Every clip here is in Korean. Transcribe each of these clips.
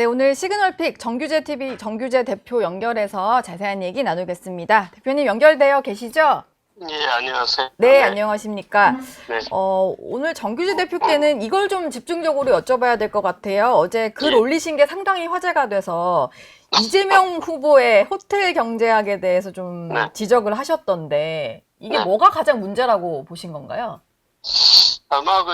네, 오늘 시그널픽 정규재 TV 정규재 대표 연결해서 자세한 얘기 나누겠습니다. 대표님 연결되어 계시죠? 예, 안녕하세요. 네, 안녕하십니까. 네. 오늘 정규재 대표께는 이걸 좀 집중적으로 여쭤봐야 될 것 같아요. 어제 글 올리신 게 상당히 화제가 돼서 이재명 후보의 호텔 경제학에 대해서 좀 지적을 하셨던데 이게 뭐가 가장 문제라고 보신 건가요? 아마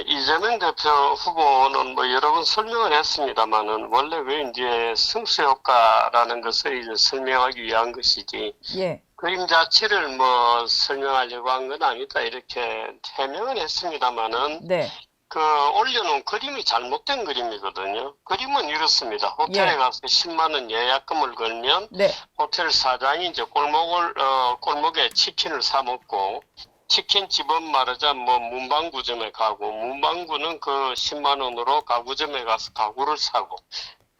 이재명 대표 후보는 뭐 여러 번 설명을 했습니다만은 원래 왜 이제 승수 효과라는 것을 이제 설명하기 위한 것이지. 예. 그림 자체를 뭐 설명하려고 한 건 아니다 이렇게 해명을 했습니다만은 네. 올려놓은 그림이 잘못된 그림이거든요. 그림은 이렇습니다. 호텔에 가서 10만 원 예약금을 걸면 호텔 사장이 이제 골목에 치킨을 사 먹고 치킨집은 말하자면 뭐 문방구점에 가고 문방구는 그 10만 원으로 가구점에 가서 가구를 사고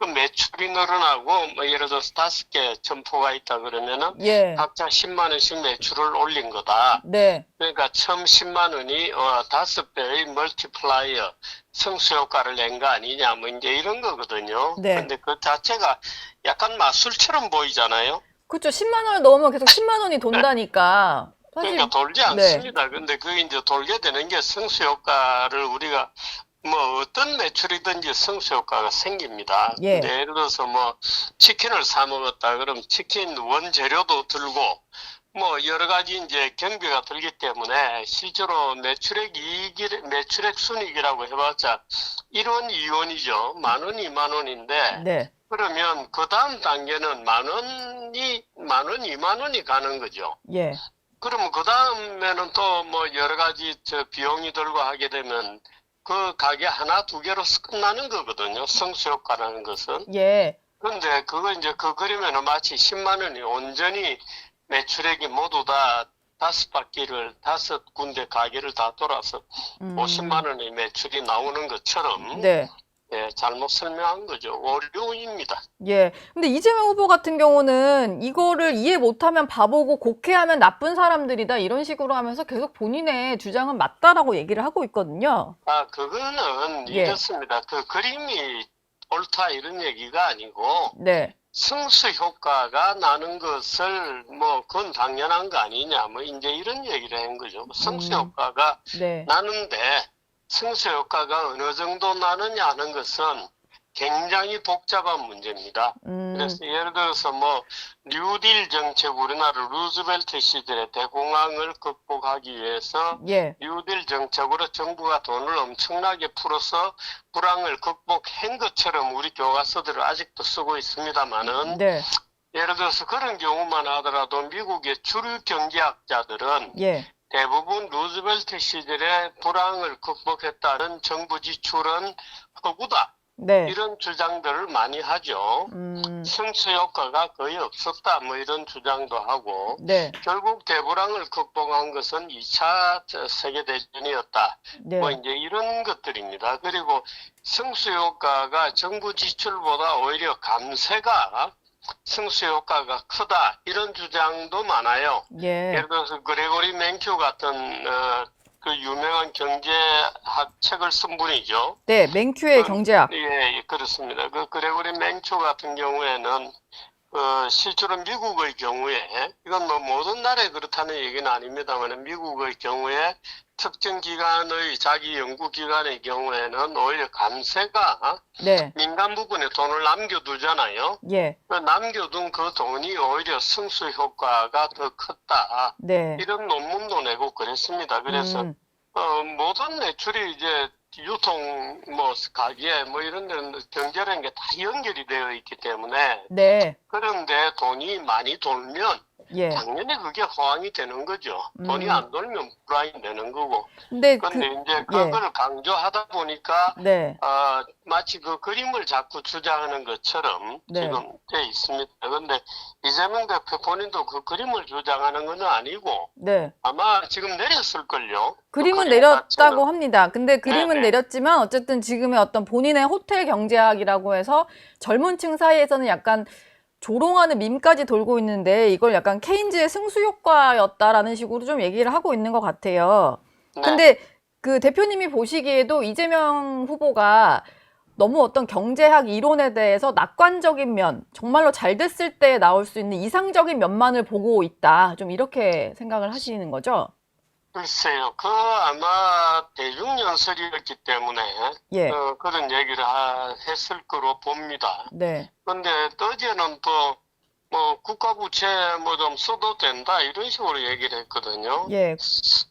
그 매출이 늘어나고 뭐 예를 들어서 5개 점포가 있다 그러면은 각자 10만 원씩 매출을 올린 거다. 네. 그러니까 처음 10만 원이 5배의 멀티플라이어 성수 효과를 낸 거 아니냐 뭐 이제 이런 거거든요. 근데 그 자체가 약간 마술처럼 보이잖아요. 그렇죠. 10만 원을 넣으면 계속 10만 원이 돈다니까. 그러니까 돌지 않습니다. 근데 그게 이제 돌게 되는 게 성수 효과를 우리가 뭐 어떤 매출이든지 성수 효과가 생깁니다. 근데 예를 들어서 뭐 치킨을 사 먹었다 그럼 치킨 원재료도 들고 뭐 여러 가지 이제 경비가 들기 때문에 실제로 매출액 순이익이라고 해봤자 1원, 2원이죠. 만 원, 2만 원인데 그러면 그 다음 단계는 만 원, 2만 원이 가는 거죠. 그러면 그 다음에는 또 뭐 여러 가지 비용이 들고 하게 되면 그 가게 하나, 두 개로서 끝나는 거거든요. 성수 효과라는 것은. 그런데 그거 이제 그 그림에는 마치 10만 원이 온전히 매출액이 모두 다 5군데 가게를 다 돌아서 50만 원의 매출이 나오는 것처럼 잘못 설명한 거죠. 오류입니다. 근데 이재명 후보 같은 경우는 이거를 이해 못하면 바보고 곡해하면 나쁜 사람들이다 이런 식으로 하면서 계속 본인의 주장은 맞다라고 얘기를 하고 있거든요. 그거는 이렇습니다. 그 그림이 옳다 이런 얘기가 아니고 승수 효과가 나는 것을 뭐 그건 당연한 거 아니냐 뭐 이제 이런 얘기를 한 거죠. 승수 효과가 나는데 승수 효과가 어느 정도 나느냐 하는 것은 굉장히 복잡한 문제입니다. 그래서 예를 들어서 뭐 뉴딜 정책 우리나라 루즈벨트 시절에 대공황을 극복하기 위해서 뉴딜 정책으로 정부가 돈을 엄청나게 풀어서 불황을 극복한 것처럼 우리 교과서들을 아직도 쓰고 있습니다만은 예를 들어서 그런 경우만 하더라도 미국의 주류 경제학자들은 대부분 루즈벨트 시절에 불황을 극복했다는 정부 지출은 허구다. 이런 주장들을 많이 하죠. 승수 효과가 거의 없었다. 뭐 이런 주장도 하고 결국 대불황을 극복한 것은 2차 세계대전이었다. 뭐 이제 이런 것들입니다. 그리고 승수 효과가 정부 지출보다 오히려 감세가 승수 효과가 크다 이런 주장도 많아요. 예를 들어서 그레고리 맹큐 같은 그 유명한 경제학 책을 쓴 분이죠. 맹큐의 경제학. 그렇습니다. 그 그레고리 맹큐 같은 경우에는 실제로 미국의 경우에 이건 뭐 모든 나라에 그렇다는 얘기는 아닙니다만 미국의 경우에 특정 기관의 자기 연구 기관의 경우에는 오히려 감세가 민간 부분에 돈을 남겨두잖아요. 남겨둔 그 돈이 오히려 승수 효과가 더 컸다. 이런 논문도 내고 그랬습니다. 그래서 모든 매출이 이제 유통 뭐 가게 뭐 이런 데는 경제라는 게 다 연결이 되어 있기 때문에 그런데 돈이 많이 돌면 당연히 그게 호황이 되는 거죠. 돈이 안 돌면 불황이 되는 거고. 근데 이제 그걸 강조하다 보니까 마치 그 그림을 자꾸 주장하는 것처럼 지금 돼 있습니다. 그런데 이재명 대표 본인도 그 그림을 주장하는 건 아니고 아마 지금 내렸을걸요. 그림은 내렸다고 합니다. 근데 그림은 내렸지만 어쨌든 지금의 어떤 본인의 호텔 경제학이라고 해서 젊은 층 사이에서는 약간 조롱하는 밈까지 돌고 있는데 이걸 약간 케인즈의 승수 효과였다라는 식으로 좀 얘기를 하고 있는 것 같아요. 근데 그 대표님이 보시기에도 이재명 후보가 너무 어떤 경제학 이론에 대해서 낙관적인 면, 정말로 잘 됐을 때 나올 수 있는 이상적인 면만을 보고 있다. 좀 이렇게 생각을 하시는 거죠? 글쎄요, 아마 대중연설이었기 때문에, 예. 그런 얘기를 했을 거로 봅니다. 네. 근데 어제는 또, 국가부채 좀 써도 된다, 이런 식으로 얘기를 했거든요. 예.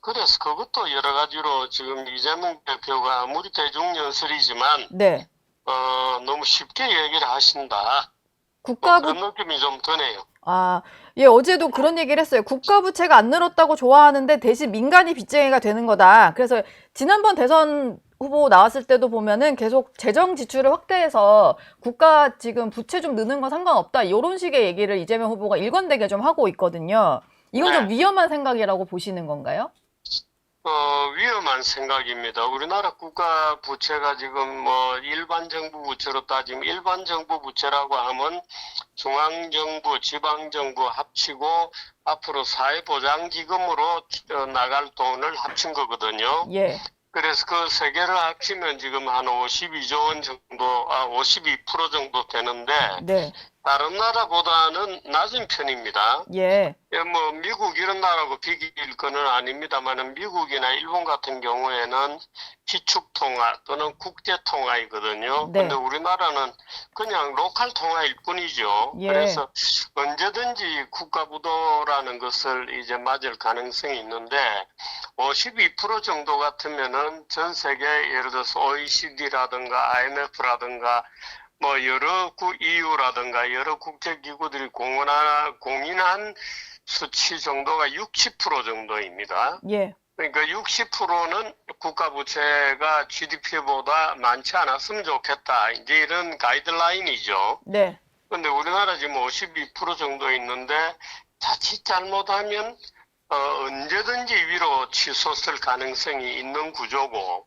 그래서 그것도 여러 가지로 지금 이재명 대표가 아무리 대중연설이지만, 네. 너무 쉽게 얘기를 하신다. 국가부, 그런 느낌이 좀 드네요. 예, 어제도 그런 얘기를 했어요. 국가 부채가 안 늘었다고 좋아하는데 대신 민간이 빚쟁이가 되는 거다. 그래서 지난번 대선 후보 나왔을 때도 보면은 계속 재정 지출을 확대해서 국가 지금 부채 좀 느는 건 상관없다. 이런 식의 얘기를 이재명 후보가 일관되게 좀 하고 있거든요. 이건 좀 위험한 생각이라고 보시는 건가요? 위험한 생각입니다. 우리나라 국가 부채가 지금 일반 정부 부채로 따지면 일반 정부 부채라고 하면 중앙정부, 지방정부 합치고 앞으로 사회보장기금으로 나갈 돈을 합친 거거든요. 예. 그래서 그 세 개를 합치면 지금 한 52조 원 정도, 52% 정도 되는데, 네. 다른 나라보다는 낮은 편입니다. 예. 미국 이런 나라하고 비길 거는 아닙니다만은 미국이나 일본 같은 경우에는 기축통화 또는 국제통화이거든요. 네. 근데 우리나라는 그냥 로컬 통화일 뿐이죠. 예. 그래서 언제든지 국가부도라는 것을 이제 맞을 가능성이 있는데 52% 정도 같으면은 전 세계 예를 들어서 OECD라든가 IMF라든가 여러 EU라든가 여러 국제기구들이 공인한 수치 정도가 60% 정도입니다. 예. 그러니까 60%는 국가 부채가 GDP보다 많지 않았으면 좋겠다. 이제 이런 가이드라인이죠. 네. 근데 우리나라 지금 52% 정도 있는데 자칫 잘못하면 언제든지 위로 치솟을 가능성이 있는 구조고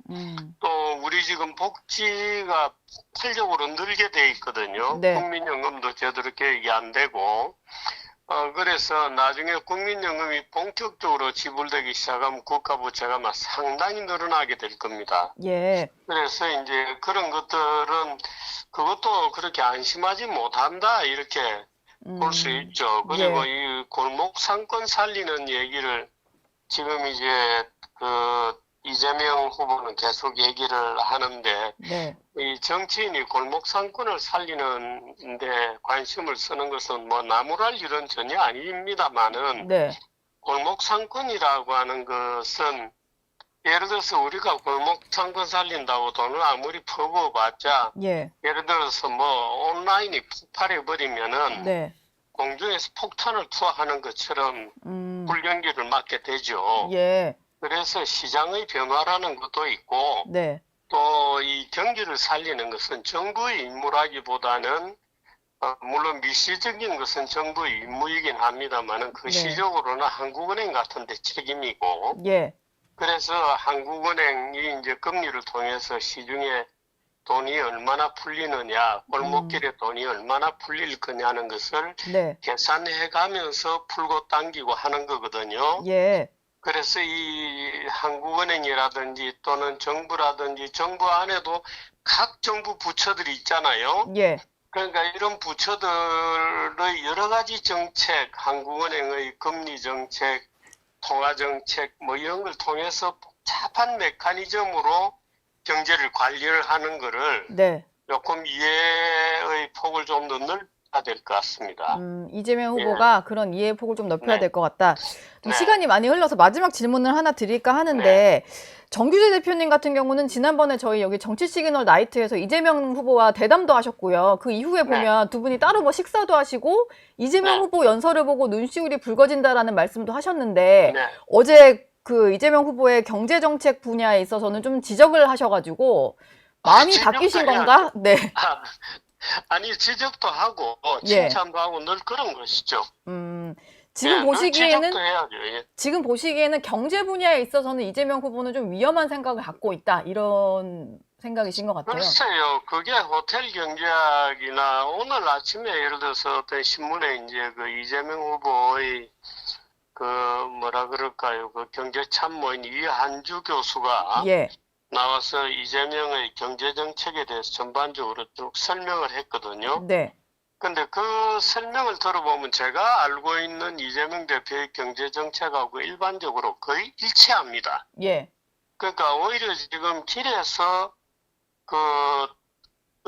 또 우리 지금 복지가 폭발적으로 늘게 돼 있거든요. 네. 국민연금도 제대로 계획이 안 되고 그래서 나중에 국민연금이 본격적으로 지불되기 시작하면 국가부채가 상당히 늘어나게 될 겁니다. 예. 그래서 이제 그런 것들은 그것도 그렇게 안심하지 못한다 이렇게 볼 수 있죠. 그리고 이 골목 상권 살리는 얘기를 지금 이제 이재명 후보는 계속 얘기를 하는데 네. 이 정치인이 골목 상권을 살리는데 관심을 쓰는 것은 나무랄 일은 전혀 아닙니다만은 네. 골목 상권이라고 하는 것은 예를 들어서 우리가 골목 상권 살린다고 돈을 아무리 퍼부어봤자 예를 들어서 온라인이 폭발해 버리면은 네. 공중에서 폭탄을 투하하는 것처럼 불경기를 맞게 되죠. 예. 그래서 시장의 변화라는 것도 있고 네. 또 이 경기를 살리는 것은 정부의 임무라기보다는 물론 미시적인 것은 정부의 임무이긴 합니다만은 그 시적으로는 한국은행 같은 데 책임이고 예. 그래서 한국은행이 이제 금리를 통해서 시중에 돈이 얼마나 풀리느냐, 골목길에 돈이 얼마나 풀릴 거냐는 것을 계산해 가면서 풀고 당기고 하는 거거든요. 예. 그래서 이 한국은행이라든지 또는 정부라든지 정부 안에도 각 정부 부처들이 있잖아요. 예. 그러니까 이런 부처들의 여러 가지 정책, 한국은행의 금리 정책, 통화 정책 이런 걸 통해서 복잡한 메커니즘으로 경제를 관리를 하는 거를 조금 이해의 폭을 좀 더 넓혀야 될 것 같습니다. 이재명 후보가 그런 이해의 폭을 좀 넓혀야 될 것 같다. 좀 시간이 많이 흘러서 마지막 질문을 하나 드릴까 하는데 정규재 대표님 같은 경우는 지난번에 저희 여기 정치 시그널 나이트에서 이재명 후보와 대담도 하셨고요. 그 이후에 보면 두 분이 따로 식사도 하시고 이재명 후보 연설을 보고 눈시울이 붉어진다라는 말씀도 하셨는데 어제 그 이재명 후보의 경제 정책 분야에 있어서는 좀 지적을 하셔가지고 마음이 바뀌신 건가? 네. 아니 지적도 하고 칭찬도 하고 늘 그런 것이죠. 지금 보시기에는 해야죠. 지금 보시기에는 경제 분야에 있어서는 이재명 후보는 좀 위험한 생각을 갖고 있다 이런 생각이신 것 같아요. 글쎄요, 그게 호텔 경제학이나 오늘 아침에 예를 들어서 어떤 신문에 이제 그 이재명 후보의 그 뭐라 그럴까요? 그 경제 참모인 이한주 교수가 나와서 이재명의 경제정책에 대해서 전반적으로 쭉 설명을 했거든요. 네. 근데 그 설명을 들어보면 제가 알고 있는 이재명 대표의 경제정책하고 일반적으로 거의 일치합니다. 예. 그러니까 오히려 지금 길에서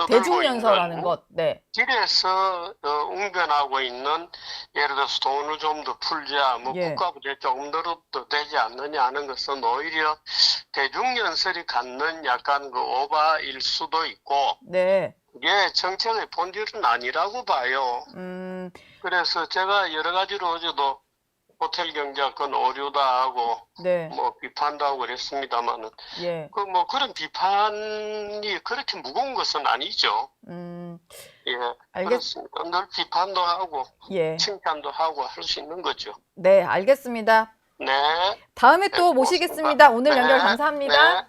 대중연설하는 것. 네. 길에서 웅변하고 있는, 예를 들어서 돈을 좀 더 풀자, 뭐 예. 국가부채 조금 더 되지 않느냐 하는 것은 오히려 대중연설이 갖는 약간 그 오바일 수도 있고, 네. 그게 정책의 본질은 아니라고 봐요. 그래서 제가 여러 가지로 어제도 호텔 경제가 그건 오류다 하고, 네. 뭐 비판도 하고 그랬습니다만은, 예. 뭐 그런 비판이 그렇게 무거운 것은 아니죠. 예, 그렇습니다. 늘 비판도 하고, 예. 칭찬도 하고 할 수 있는 거죠. 네, 알겠습니다. 네. 다음에 또 네, 모시겠습니다. 오늘 네, 연결 감사합니다. 네.